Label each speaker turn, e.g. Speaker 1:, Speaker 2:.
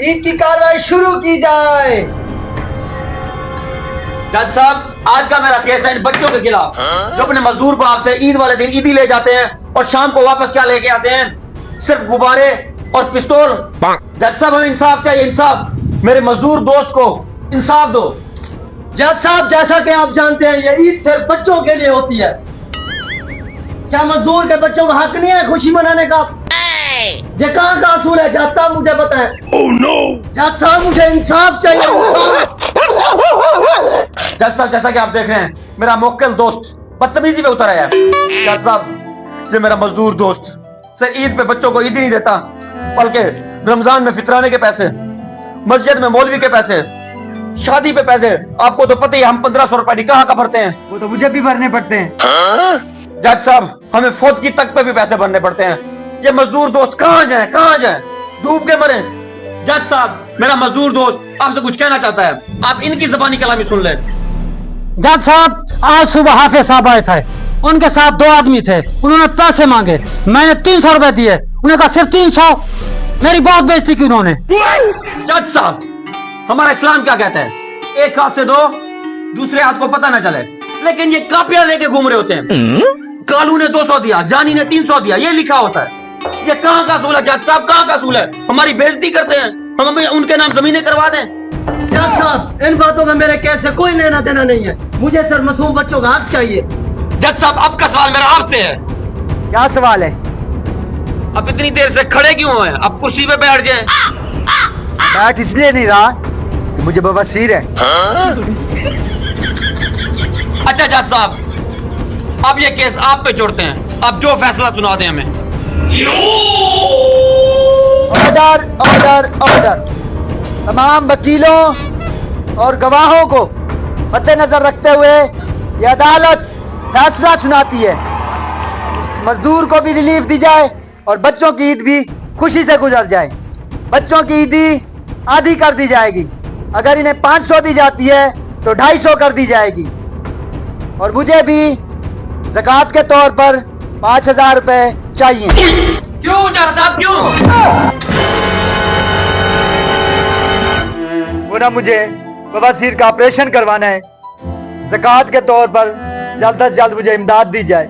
Speaker 1: ईद की कार्रवाई शुरू की जाए।
Speaker 2: जज साहब, आज का मेरा केस है इन बच्चों के खिलाफ जो अपने मजदूर बाप से ईद वाले दिन ईदी ले जाते हैं और शाम को वापस क्या लेके आते हैं, सिर्फ गुब्बारे और पिस्तौल। जज साहब, हमें इंसाफ चाहिए, इंसाफ। मेरे मजदूर दोस्त को इंसाफ दो।
Speaker 1: जज साहब, जैसा कि आप जानते हैं ये ईद सिर्फ बच्चों के लिए होती है। क्या मजदूर के बच्चों का हक नहीं है खुशी मनाने का? ये कहाँ का असूल है? जज साहब मुझे बताएं। जज साहब, मुझे इंसाफ चाहिए, इंसाफ।
Speaker 2: जज साहब, जैसा कि आप देख रहे हैं मेरा मुवक्किल दोस्त बदतमीजी पे उतर आया है। जज साहब, ये मेरा मजदूर दोस्त सिर्फ ईद पे बच्चों को ईद ही नहीं देता, बल्कि रमजान में फितराने के पैसे, मस्जिद में मौलवी के पैसे, शादी पे पैसे, आपको तो पता ही हम 1500 रुपए निकाह का भरते हैं,
Speaker 1: वो तो मुझे भी भरने पड़ते हैं।
Speaker 2: जज साहब हमें फौत की तक पे भी पैसे भरने पड़ते हैं। ये मजदूर दोस्त कहाँ जाए डूब के मरे। जज साहब, मेरा मजदूर दोस्त आपसे कुछ कहना चाहता है, आप इनकी ज़बानी कलामी सुन लें।
Speaker 3: जज साहब, आज सुबह हाफिज साहब आए थे, उनके साथ 2 आदमी थे, उन्होंने पैसे मांगे, मैंने 300 रुपए दिए, उन्होंने कहा सिर्फ 300। मेरी बहुत बेइज्जती की उन्होंने।
Speaker 2: जज साहब, हमारा इस्लाम क्या कहता है, एक हाथ से दो, दूसरे हाथ को पता ना चले, लेकिन ये कापियां लेके घूम रहे होते हैं। कालू ने 200 दिया, जानी ने 300 दिया, ये लिखा होता है। ये कहाँ का असूल है जज साहब, कहाँ का असूल है? हमारी बेइज्जती करते हैं, हम हमें उनके नाम जमीनें करवा दें।
Speaker 1: जज साहब, इन बातों में मेरे केस से कोई लेना देना नहीं है, मुझे सिर्फ मासूम बच्चों का हक चाहिए।
Speaker 2: जज साहब, अब का सवाल मेरा आपसे है।
Speaker 1: क्या सवाल है?
Speaker 2: अब इतनी देर से खड़े क्यों हैं? अब कुर्सी पे बैठ जाएं।
Speaker 1: बैठ इसलिए नहीं रहा कि मुझे बवासीर है।
Speaker 2: अच्छा जज साहब, अब ये केस आप पे छोड़ते हैं, अब जो फैसला सुना दें हमें।
Speaker 1: Order order order. तमाम वकीलों और गवाहों को मद्देनजर रखते हुए यह अदालत फैसला सुनाती है, इस मजदूर को भी रिलीफ दी जाए और बच्चों की ईद भी खुशी से गुजर जाए। बच्चों की ईदी आधी कर दी जाएगी, अगर इन्हें 500 दी जाती है तो 250 कर दी जाएगी, और मुझे भी ज़कात के तौर पर 5000 रुपए चाहिए।
Speaker 2: क्यों जज साहब, क्यों?
Speaker 1: वो ना मुझे बवासीर का ऑपरेशन करवाना है, ज़कात के तौर पर जल्द से जल्द मुझे इमदाद दी जाए।